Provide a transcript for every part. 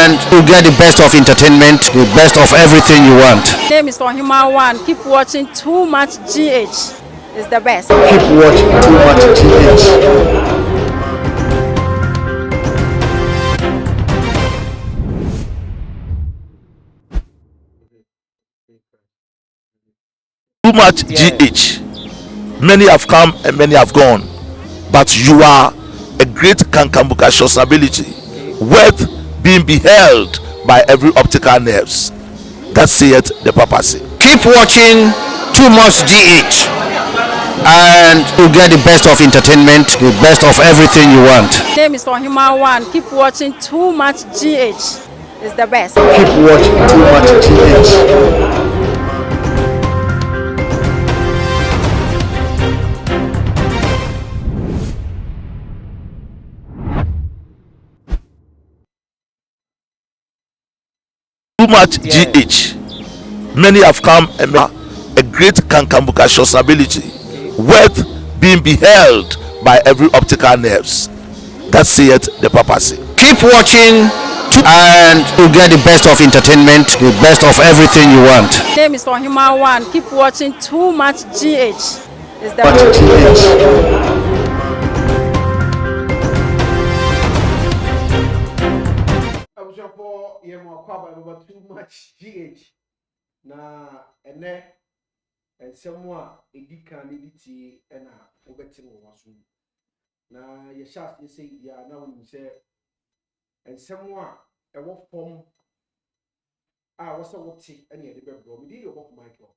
and you get the best of entertainment, the best of everything you want. My name is Human One. Keep watching Too Much GH. It's the best. Keep watching Too Much GH. Too much GH. Many have come and many have gone, but you are a great Kankambuka ability, worth being beheld by every optical nerves. That saith the papacy. Keep watching Too Much GH, and you get the best of entertainment, the best of everything you want. My name is Human One. Keep watching Too Much GH. It's the best. Keep watching Too Much GH. Too much GH. Many have come and a great Kankambuka ability, worth being beheld by every optical nerves. That saith the papacy. Keep watching, and you get the best of entertainment, the best of everything you want. My name is Human One. Keep watching Too Much GH. It's the Much GH. Too much GH na ene ensemu a edika ne diti na obeti wo waso na ye sha say ya na wonu se ensemu a ewo fom a wo se wote ene ye de bebro mi di yo Michael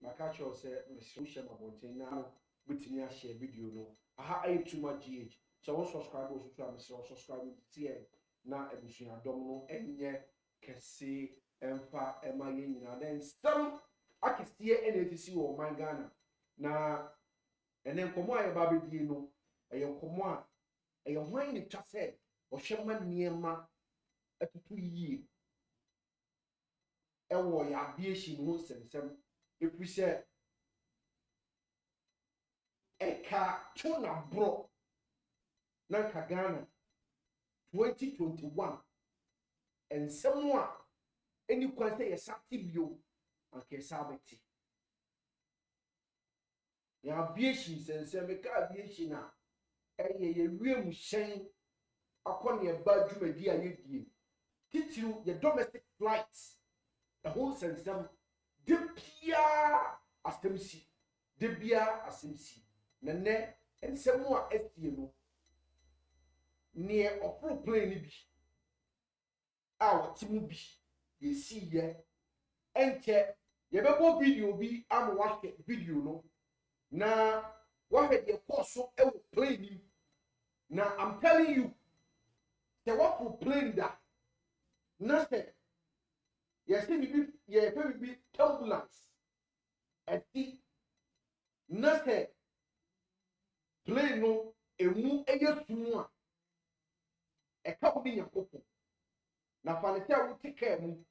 maka cho se me social mabonten na bitini a share video no aha ayi Too Much GH so wo subscribe wo so am subscribe tie na ebusua dom no enye kese emfa ema ye nyina den stam akisiye enetisi wo man Ghana na ene nkomo aye ba bedie no eye nkomo a eye hwan ni twase o hwema niema atutu yie ewo ya bieshi no sensem efise eka tuna bro na ka Ghana 2021 and someone any question is active you and sabati ya aviation sense meka aviation na ye wiem shen akọ ne ba dwumadi aye die titiru ye domestic flights the whole sense de bia asemsi na ne ensemu a estie no ne opro plane bi timu bi ye see ye enche ye bebo video bi am watch video no na what the course so e plane na I'm telling you the what will plane that nothing ye see bi ye be turbulence at the nothing plane no emu eye tumu a e ka obi yakoko na fanete a wuti car mu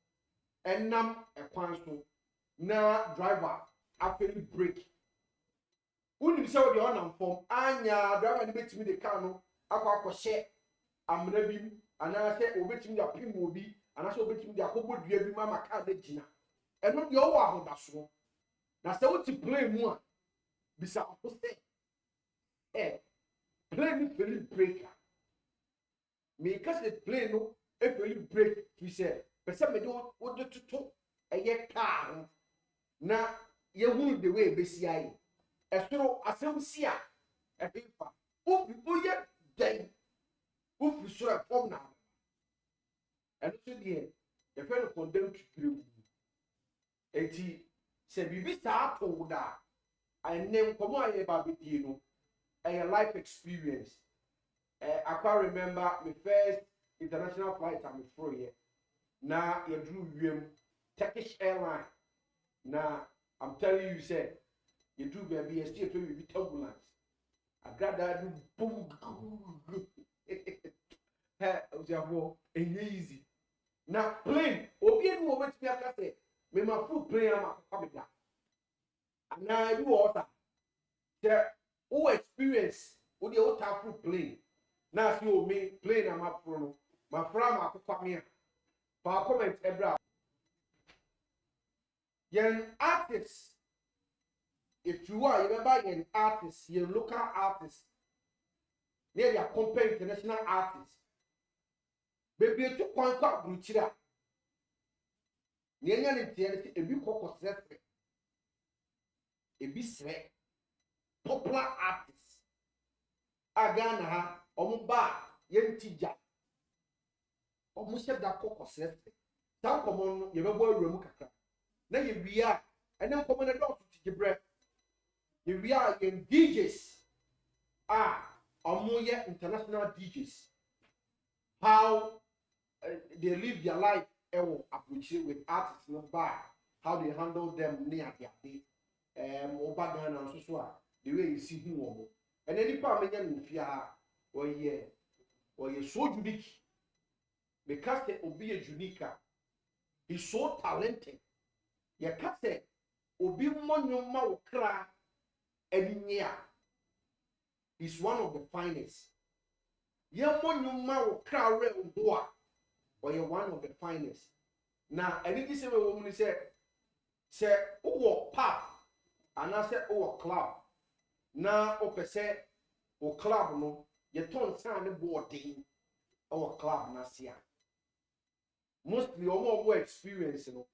enam ekwan so na driver afeli break uni se wo de onam fom anya driver ni betimi de car no akwa amna bi ana se obetimi ya pim obi ana se obetimi de akobodua bi mama car de gina eno de owo ahodaso na se wuti plane mu a bisa akose plane feli breaker me ka se plane no if you break we say person me do what to eye car na ye hu the way be si aye esoro asem si a efa o ye den o fi so e form na and so dey the fellow condemn to through eti se bibi sa to da anem komo aye ba be die no a life experience I can't remember my first international flight I'm through here. Now you drew Turkish Airlines. Now I'm telling you, say you do baby still be turbulence. I got that boom. Easy. Now plane. Obi enu over to me say me my full plane am come down. And now you water. The who experience who the whole full plane. Now see me plane am up from my friend akokwa for comment ebra yen artists if you are you buy an artist your local artist near your compare international artists baby to kwan kwa bruchira nyanya ne tie ebi kokosese ebi sre popular artists agana ha omuba yentija omushe da kokosese tan komon ye bebo awuramu kakra na ye wia ene nkomo na do tije bre ye wia ye DJs omoye international DJs how they live their life approach with artists no bar how they handle them near their day oba Ghana and so the way you see who and any part menya no fia or ye so unique because they obi a unique he's so talented ye ka say obi monyo ma wo kra eninya is one of the finest ye monyo ma wo kra re wo or you're one of the finest. Now, anything say a woman say, oh, pop, and I said, oh, club. Now, okay, say, oh, club, no, you don't sign the boarding or club, Nasia. Mostly, all more experience, you know,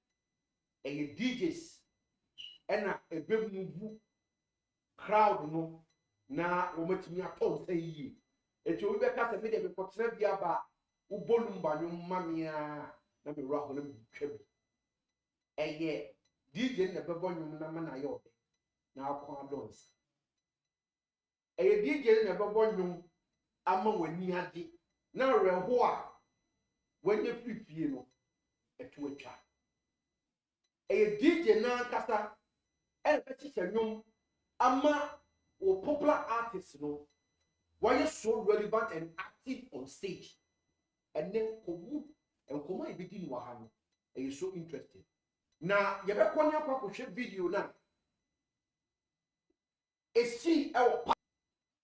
and your DJs, and a big move crowd, no, now, we met me at all, say ye. It will be a cast of media because never be about. Ubolumba nyumamia na me raho na twebe eye DJ na bebo nyum na mana yo na akwa dons eye DJ na bebo nyum ama wani ade na reho a wanye fifie no etu atwa eye DJ na kasa e be chiche nyum ama o popular artists no why so relevant and active on stage. And then Komu and begin wahano. And you're so interested. Now, you better come here video now.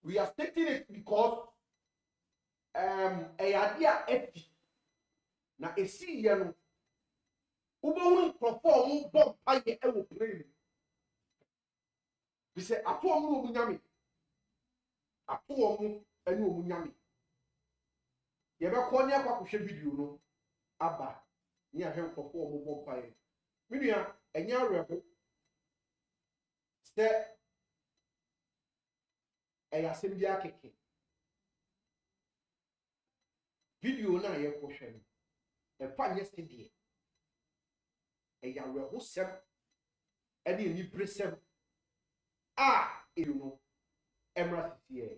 We are stating it because a idea empty. Now a see you won't perform bomb by the aeroplane. We say I told you munyami. I told you and you munyami. You ever call me a video no aba near him for 4 more fire. Minia and your rebel step a assembly kicking video na your question a fine yesterday a rebel sem any new presem you know Emirates here.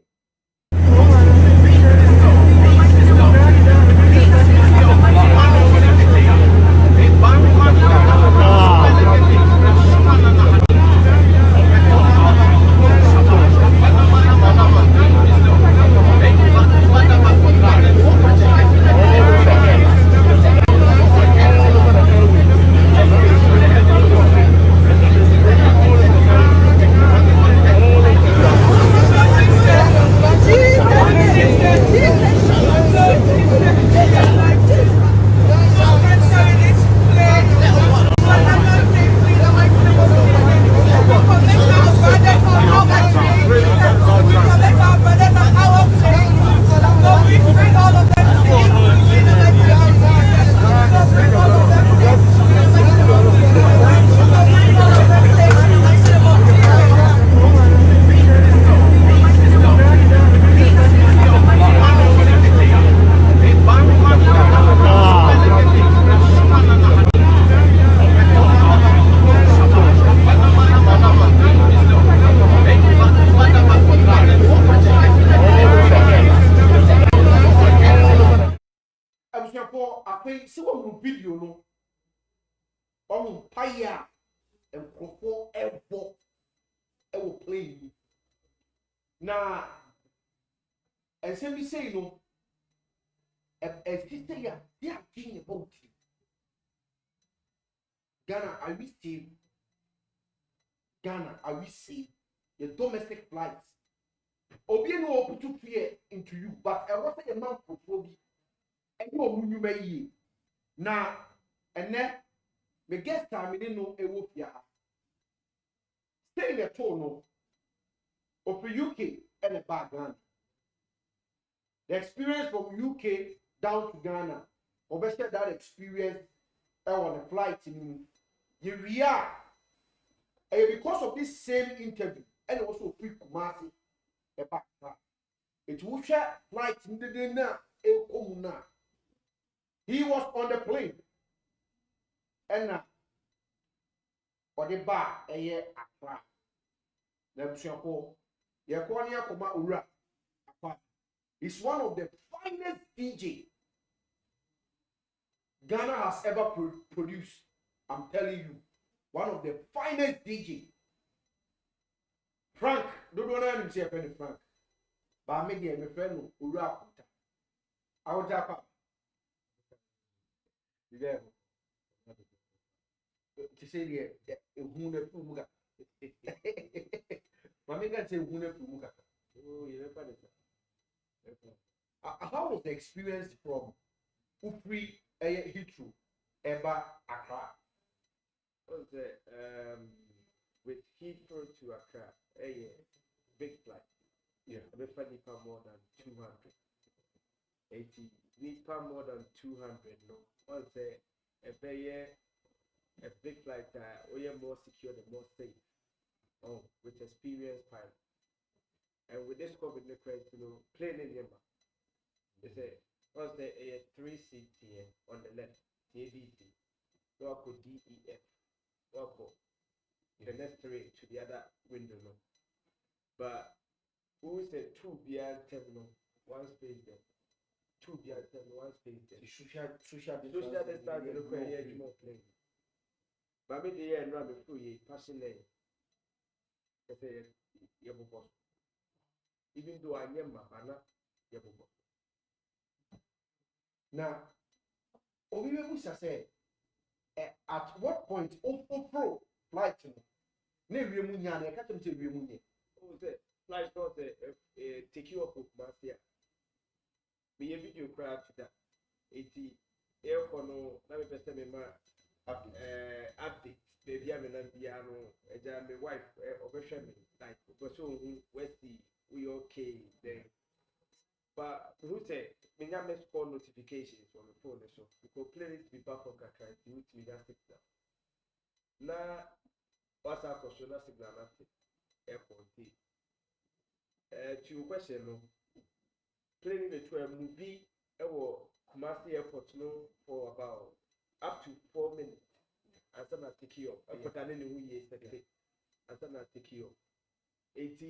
See what video no on fire and perform ever play now and say me say no a sister ya they are thinking about you Ghana are we safe Ghana are we safe your domestic flights obi no put fear into you but I want a man for ɛne ɔmo nnwuma yie na ɛnɛ me guest time ne no ɛwɔ fie ha stay the tone no of UK and the back Ghana. The experience from UK down to Ghana, obviously that experience on the flight in Yeria, because of this same interview, and also free Kumasi, a back. It will share flight in the dinner, he was on the plane, and now, or the bar, a year Accra. He's one of the finest DJ Ghana has ever produced. I'm telling you, one of the finest DJ. Frank, don't know him say Frank. But I made him a friend Ura. I will tap up. You there? To say the Huna. Mami can say Huna Fumuka. Oh, you never did. How was the experience from Ufri Hitru Eba Accra? With Heathrow to Accra, a big flight. Yeah. I prefer Nipa more than 200. 80 Nipa more than 200. No, also a big flight. We are more secure and more safe. Oh, with experienced pilot. And with this COVID, plane in Yamba. They say, was there a 3-seat here on the left, TABC, Rocco DEF, Rocco, the next three to the other window. No. But who said 2 beyond terminal, 1 space there? 2 beyond terminal, 1 space there. Social distance, more plane. But maybe the year and run before you passing lane. They say, Yabu. Even though I am Mahana, Yabubo. Now, Obibusa said, at what point pro flight ne Remunia, I can't tell Remunia. Oh, the flight not take you up with Marcia. Be a video crowd to that 80 air no, let me tell me, update. Baby, I'm an piano, and my wife, over me, like, but so where's the we okay then. But who say me not miss call notifications on the phone so because clearly to be back on Accra you to be that signal. Now what's our question signal at airport. To your question no planning the tour movie Kumasi airport no for about up to 4 minutes and some take you up. I put an in the yesterday and some take you up. 80